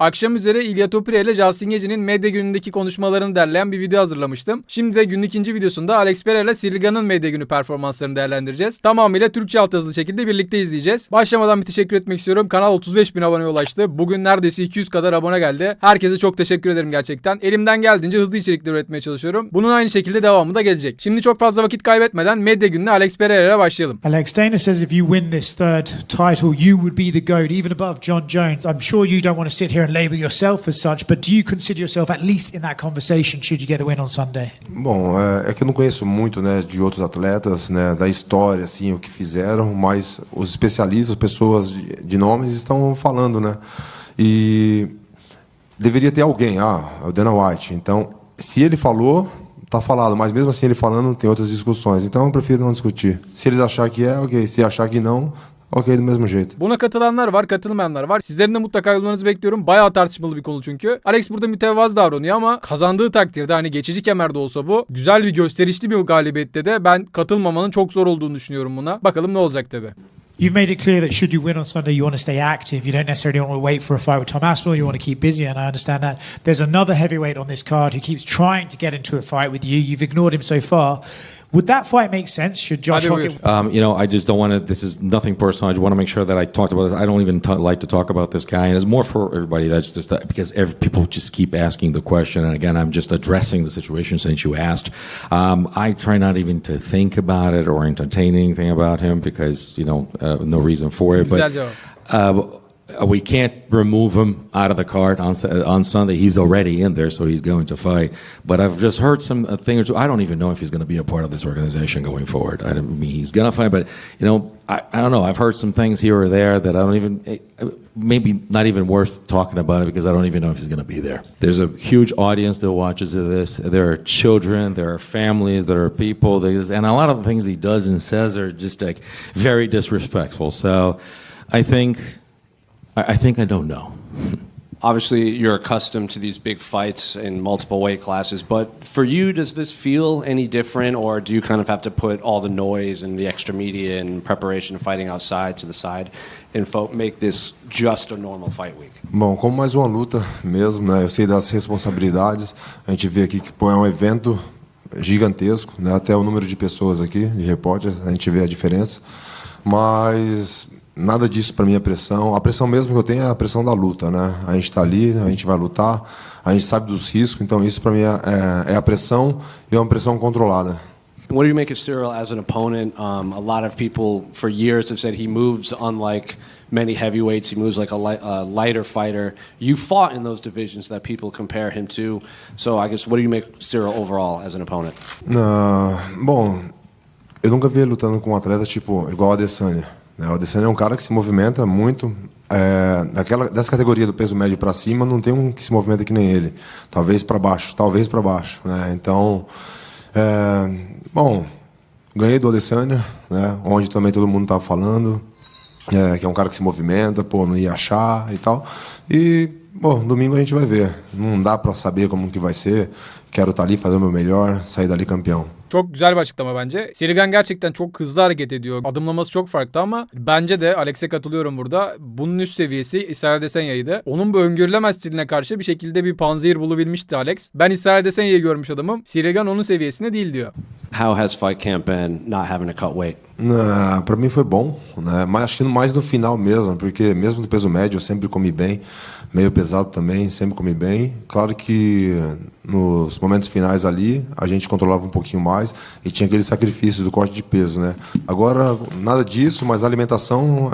Akşam üzere İlya Topire ile Justin Gage'nin Medya Günü'ndeki konuşmalarını derleyen bir video hazırlamıştım. Şimdi de günün ikinci videosunda Alex Pereira ile Ciryl Gane'ın Medya Günü performanslarını değerlendireceğiz. Tamamıyla Türkçe altyazılı şekilde birlikte izleyeceğiz. Başlamadan bir teşekkür etmek istiyorum. Kanal 35.000 aboneye ulaştı. Bugün neredeyse 200 kadar abone geldi. Herkese çok teşekkür ederim gerçekten. Elimden geldiğince hızlı içerikler üretmeye çalışıyorum. Bunun aynı şekilde devamı da gelecek. Şimdi çok fazla vakit kaybetmeden Medya Günü'ne Alex Pereira ile başlayalım. Alex, Dana says if you win this third title, you would be the GOAT, even above John Jones. I'm sure you don't want to sit here and label yourself as such, but do you consider yourself at least in that conversation should you get the win on Sunday? Bom, é que eu não conheço muito, né, de outros atletas, né, da história, assim, o que fizeram, mas os especialistas, pessoas de nomes estão falando, né, e deveria ter alguém, o Dana White. Então, se ele falou, tá falado, mas mesmo assim ele falando, tem outras discussões. Então, eu prefiro não discutir. Se eles acharem que é, ok. Se achar que não, okey, do mesmo jeito. Buna katılanlar var, katılmayanlar var. Sizlerin de mutlaka yorumlarınızı bekliyorum. Bayağı tartışmalı bir konu çünkü. Alex burada mütevazı davranıyor ama kazandığı takdirde, hani geçici kemerde olsa bu, güzel bir gösterişli bir galibiyette de ben katılmamanın çok zor olduğunu düşünüyorum buna. Bakalım ne olacak tabii. You've made it clear that should you win on Sunday, you want to stay active. You don't necessarily want to wait for a fight with Tom Aspinall. You want to keep busy, and I understand that. There's another heavyweight on this card who keeps trying to get into a fight with you. You've ignored him so far. Would that fight make sense? Should Josh Hokit... I just don't want to, this is nothing personal. I just want to make sure that I talked about this. I don't even like to talk about this guy. And it's more for everybody. That's just because people just keep asking the question. And again, I'm just addressing the situation since you asked. I try not even to think about it or entertain anything about him because, no reason for it. But we can't remove him out of the card on Sunday. He's already in there, so he's going to fight. But I've just heard some thing or two. I don't even know if he's going to be a part of this organization going forward. I mean, he's going to fight, but I don't know. I've heard some things here or there that I don't even, maybe not even worth talking about it because I don't even know if he's going to be there. There's a huge audience that watches this. There are children, there are families, there are people, and a lot of the things he does and says are just like very disrespectful. So I think I don't know. Obviously, you're accustomed to these big fights in multiple weight classes, but for you, does this feel any different, or do you kind of have to put all the noise and the extra media and preparation of fighting outside to the side and make this just a normal fight week? Bom, como mais uma luta mesmo, né? Eu sei das responsabilidades. A gente vê aqui que é um evento gigantesco, né? Até o número de pessoas aqui, de repórteres, a gente vê a diferença. Mas nada disso para mim é pressão. A pressão mesmo que eu tenho é a pressão da luta, né? A gente está ali, a gente vai lutar, a gente sabe dos riscos, então isso para mim é a pressão e é uma pressão controlada. What do you make of Ciryl as an opponent? A lot of people for years have said he moves unlike many heavyweights. He moves like a lighter fighter. You fought in those divisions that people compare him to. So I guess what do you make of Ciryl overall as an opponent? Bom, eu nunca vi ele lutando com um atleta tipo igual a Adesanya. O Adesanya é um cara que se movimenta muito. Dessa categoria do peso médio para cima, não tem um que se movimenta que nem ele. Talvez para baixo. Né? Então, bom, ganhei do Adesanya, né? Onde também todo mundo estava falando, que é um cara que se movimenta, não ia achar e tal. E, bom, domingo a gente vai ver. Não dá para saber como que vai ser. Quero estar ali, fazer o meu melhor, sair dali campeão. Çok güzel bir açıklama bence. Ciry Gane gerçekten çok hızlı hareket ediyor. Adımlaması çok farklı ama bence de Alex'e katılıyorum burada. Bunun üst seviyesi İsrail Adesanya'ydı. Onun bu öngörülemez stiline karşı bir şekilde bir panzehir bulabilmişti Alex. Ben İsrail Adesanya'yı görmüş adamım. Ciry Gane onun seviyesinde değil diyor. How has fight camp been not having to cut weight? Para mim foi bom, né? Mas acho que mais no final mesmo, porque mesmo no peso médio eu sempre comi bem, meio pesado também, sempre comi bem. Claro que nos momentos finais ali a gente controlava um pouquinho mais e tinha aquele sacrifício do corte de peso, né? Agora nada disso, mas a alimentação,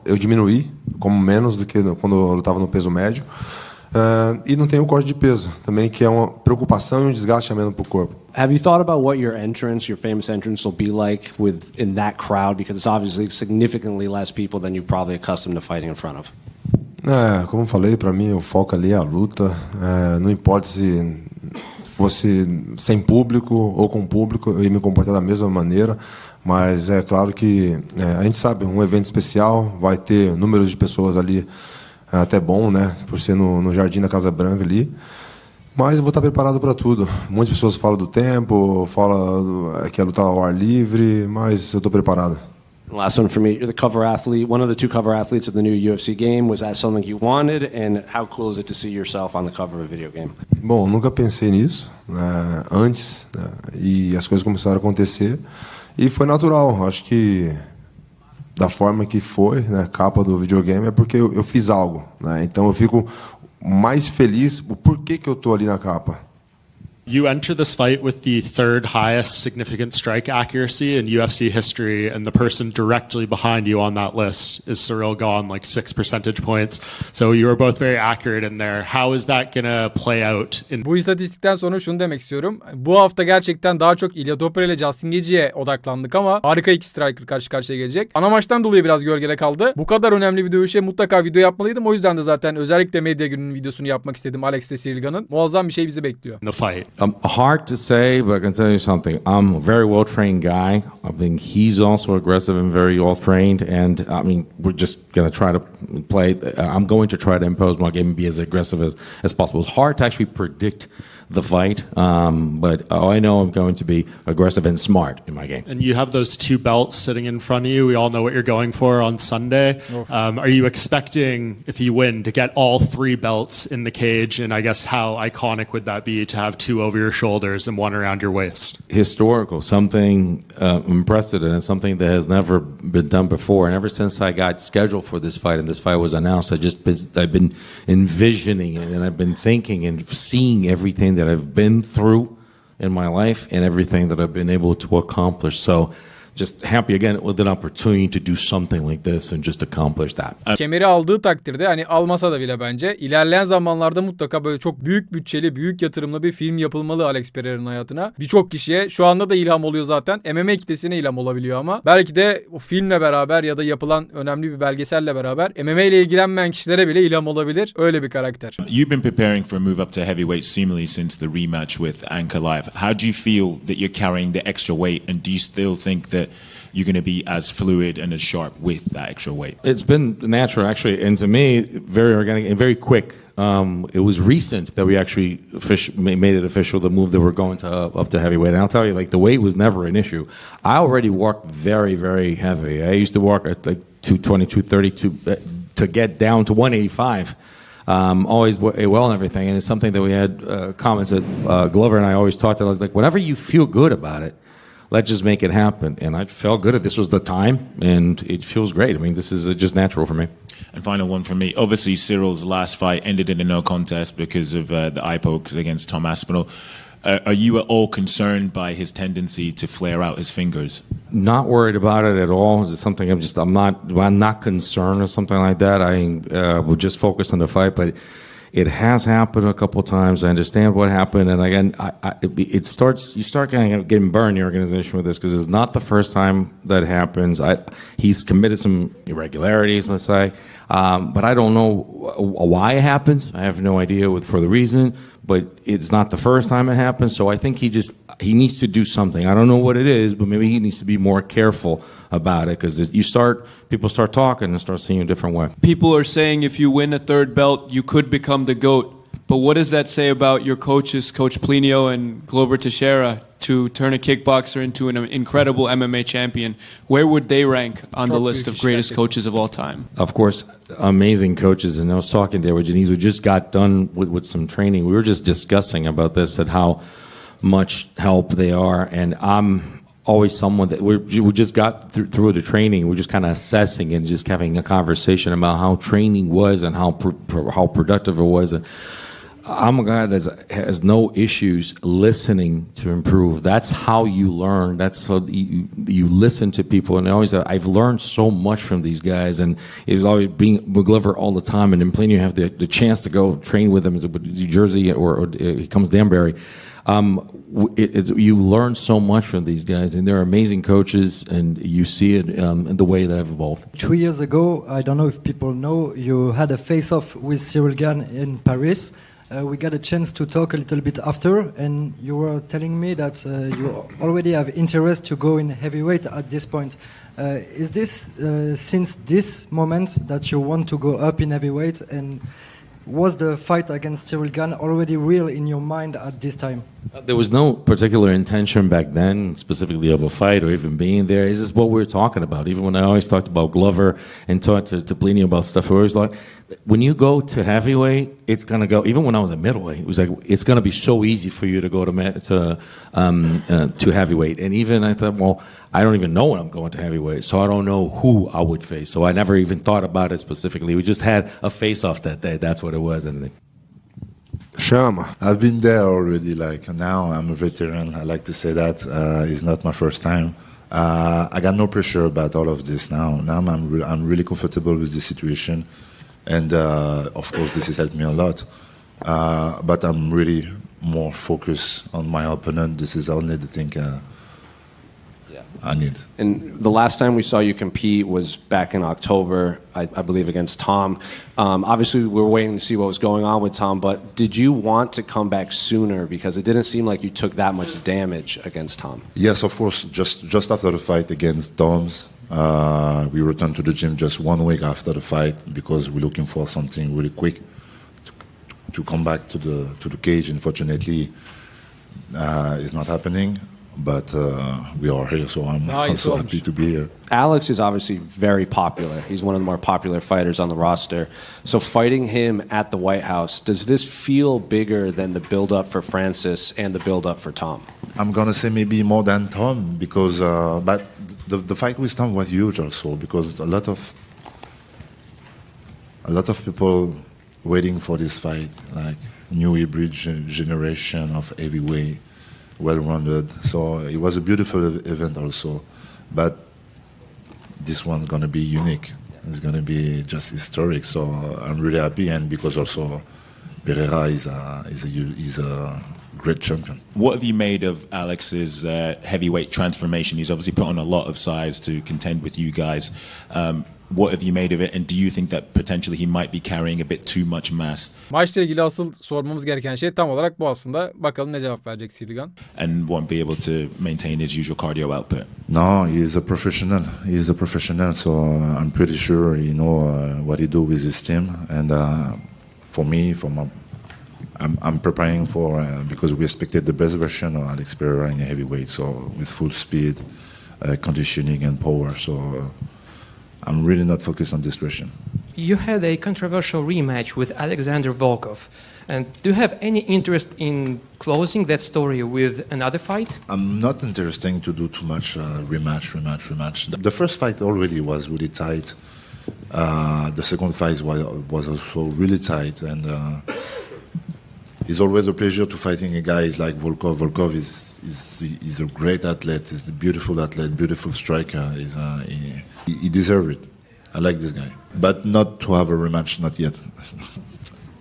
eu diminuí, como menos do que quando eu estava no peso médio. E não tem o corte de peso também, que é uma preocupação e um desgaste a menos para o corpo. Have you thought about what your famous entrance will be like in that crowd? Because it's obviously significantly less people than you're probably accustomed to fighting in front of. Como eu falei, para mim o foco ali é a luta. Não importa se fosse sem público ou com público, eu ia me comportar da mesma maneira. Mas é claro que a gente sabe, um evento especial vai ter números de pessoas ali até bom, né? Por ser no Jardim da Casa Branca ali. Mas eu vou estar preparado para tudo. Muitas pessoas falam do tempo, falam que é lutar ao ar livre, mas eu estou preparado. Last one for me. You're the cover athlete, one of the two cover athletes of the new UFC game. Was that something you wanted? And how cool is it to see yourself on the cover of a video game? Bom, nunca pensei nisso, né, antes, né, e as coisas começaram a acontecer e foi natural. Acho que da forma que foi, né, capa do videogame, é porque eu fiz algo, né, então eu fico mais feliz o porquê que eu tô ali na capa. You enter this fight with the third highest significant strike accuracy in UFC history, and the person directly behind you on that list is Ciryl Gane, like 6 percentage points. So you were both very accurate in there. How is that going to play out? Bu istatistikten sonra şunu demek istiyorum. Bu hafta gerçekten daha çok İlya Topuria ile Justin Gaethje'ye odaklandık ama harika iki striker karşı karşıya gelecek. Ana maçtan dolayı biraz gölgede kaldı. Bu kadar önemli bir dövüşe mutlaka video yapmalıydım. O yüzden de zaten özellikle Medya Günü'nün videosunu yapmak istedim. Alex ile Ciryl Gane'ın. Muazzam bir şey bizi bekliyor. The fight. Hard to say, but I can tell you something. I'm a very well-trained guy. I mean, he's also aggressive and very well-trained. And, I mean, we're just going to try to play. I'm going to try to impose my game and be as aggressive as possible. It's hard to actually predict the fight, but I know I'm going to be aggressive and smart in my game. And you have those 2 belts sitting in front of you. We all know what you're going for on Sunday. Are you expecting, if you win, to get all 3 belts in the cage? And I guess how iconic would that be to have 2 over your shoulders and 1 around your waist? Historical, something unprecedented, something that has never been done before. And ever since I got scheduled for this fight and this fight was announced, I've been envisioning it, and I've been thinking and seeing everything that I've been through in my life and everything that I've been able to accomplish. So just happy again with an opportunity to do something like this and just accomplish that. Kemeri aldığı takdirde, hani almasa da bile bence ilerleyen zamanlarda mutlaka böyle çok büyük bütçeli, büyük yatırımlı bir film yapılmalı Alex Pereira'nın hayatına. Birçok kişiye şu anda da ilham oluyor zaten. MMA kitlesine ilham olabiliyor ama belki de o filmle beraber ya da yapılan önemli bir belgeselle beraber MMA ile ilgilenmeyen kişilere bile ilham olabilir. Öyle bir karakter. You've been preparing for a move up to heavyweight seemingly since the rematch with Anchor Live. How do you feel that you're carrying the extra weight, and do you still think that you're going to be as fluid and as sharp with that extra weight? It's been natural, actually, and to me, very organic and very quick. It was recent that we actually made it official, the move that we're going to up to heavyweight. And I'll tell you, like, the weight was never an issue. I already walked very, very heavy. I used to walk at like 220, 230 to get down to 185. Always well and everything. And it's something that we had comments that Glover and I always talked about. I was like, whenever you feel good about it, let's just make it happen. And I felt good. This was the time, and it feels great. I mean, this is just natural for me. And final one from me. Obviously, Cyril's last fight ended in a no contest because of the eye pokes against Tom Aspinall. Are you at all concerned by his tendency to flare out his fingers? Not worried about it at all. It's something I'm not concerned or something like that. I will just focus on the fight, but it has happened a couple of times. I understand what happened, and again, you start kind of getting burned in the organization with this because it's not the first time that happens. He's committed some irregularities, let's say, but I don't know why it happens. I have no idea for the reason, but it's not the first time it happens. So I think he needs to do something. I don't know what it is, but maybe he needs to be more careful about it because people start talking and start seeing a different way. People are saying if you win a third belt, you could become the GOAT. But what does that say about your coaches, Coach Plinio and Glover Teixeira, to turn a kickboxer into an incredible MMA champion? Where would they rank on the list of greatest coaches of all time? Of course, amazing coaches. And I was talking there with Janice, who just got done with some training. We were just discussing about this and how much help they are. And I'm always someone that we just got through the training. We're just kind of assessing and just having a conversation about how training was and how productive it was. And I'm a guy that has no issues listening to improve. That's how you learn. That's how you listen to people. And I've learned so much from these guys. And it was always being with Glover all the time. And in Plain, you have the chance to go train with him in New Jersey or he comes to Danbury. You learn so much from these guys, and they're amazing coaches, and you see it in the way that I've evolved. 3 years ago, I don't know if people know, you had a face-off with Ciryl Gane in Paris. We got a chance to talk a little bit after, and you were telling me that you already have interest to go in heavyweight at this point. Is this since this moment that you want to go up in heavyweight, and was the fight against Ciryl Gane already real in your mind at this time? There was no particular intention back then, specifically of a fight or even being there. This is what we were talking about. Even when I always talked about Glover and talked to Plinio about stuff, we always like, when you go to heavyweight, it's gonna go. Even when I was at middleweight, it was like it's gonna be so easy for you to go to heavyweight. And even I thought, well, I don't even know when I'm going to heavyweight, so I don't know who I would face. So I never even thought about it specifically. We just had a face-off that day. That's what it was, and. Chama. I've been there already. Like now, I'm a veteran. I like to say that it's not my first time. I got no pressure about all of this now. Now I'm really comfortable with the situation, and of course, this has helped me a lot. But I'm really more focused on my opponent. This is only the thing I need. And the last time we saw you compete was back in October, I believe, against Tom. Obviously, we were waiting to see what was going on with Tom, but did you want to come back sooner? Because it didn't seem like you took that much damage against Tom. Yes, of course. Just after the fight against Tom's, we returned to the gym just 1 week after the fight because we're looking for something really quick to come back to the cage. Unfortunately, it's not happening. But we are here, so I'm so happy to be here. Alex is obviously very popular. He's one of the more popular fighters on the roster. So fighting him at the White House, does this feel bigger than the build-up for Francis and the build-up for Tom? I'm going to say maybe more than Tom, because but the fight with Tom was huge also, because a lot of people waiting for this fight, like new hybrid generation of heavyweight. Well-rounded, so it was a beautiful event also, but this one's going to be unique. It's going to be just historic, so I'm really happy, and because also Pereira is a great champion. What have you made of Alex's heavyweight transformation? He's obviously put on a lot of size to contend with you guys. What have you made of it, and do you think that potentially he might be carrying a bit too much mass? Maçla ilgili asıl sormamız gereken şey tam olarak bu aslında. Bakalım ne cevap verecek Ciry Gane. And won't be able to maintain his usual cardio output? No, he is a professional. He is a professional, so I'm pretty sure he know what he do with his team. And for me, I'm preparing for because we expected the best version of Alex Pereira in heavyweight, so with full speed, conditioning, and power. So. I'm really not focused on this question. You had a controversial rematch with Alexander Volkov. And do you have any interest in closing that story with another fight? I'm not interested to do too much rematch. The first fight already was really tight. The second fight was also really tight. And it's always a pleasure to fighting a guy like Volkov. Volkov is a great athlete. He's a beautiful athlete, beautiful striker. He deserves it. I like this guy. But not to have a rematch, not yet.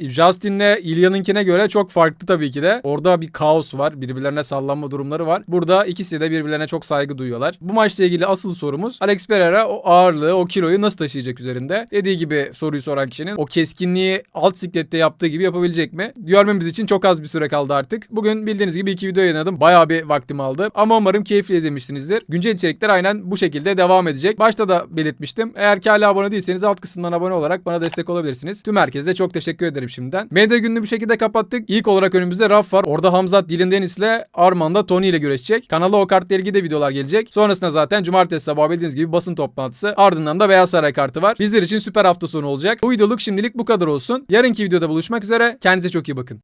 Justin'le İlya'nınkine göre çok farklı tabii ki de. Orada bir kaos var. Birbirlerine sallanma durumları var. Burada ikisi de birbirlerine çok saygı duyuyorlar. Bu maçla ilgili asıl sorumuz Alex Pereira o ağırlığı, o kiloyu nasıl taşıyacak üzerinde? Dediği gibi soruyu soran kişinin o keskinliği alt siklette yaptığı gibi yapabilecek mi? Görmemiz için çok az bir süre kaldı artık. Bugün bildiğiniz gibi 2 video yayınladım. Bayağı bir vaktim aldı. Ama umarım keyifli izlemişsinizdir. Güncel içerikler aynen bu şekilde devam edecek. Başta da belirtmiştim. Eğer ki hala abone değilseniz alt kısımdan abone olarak bana destek olabilirsiniz. Tüm herkese çok teşekkür ederim şimdiden. Medya gününü bu şekilde kapattık. İlk olarak önümüzde Raf var. Orada Hamzat Dilin Deniz'le Arman'da Tony ile güreşecek. Kanala o kartla ilgili de videolar gelecek. Sonrasında zaten cumartesi sabahı bildiğiniz gibi basın toplantısı. Ardından da Beyaz Saray kartı var. Bizler için süper hafta sonu olacak. Bu videoluk şimdilik bu kadar olsun. Yarınki videoda buluşmak üzere. Kendinize çok iyi bakın.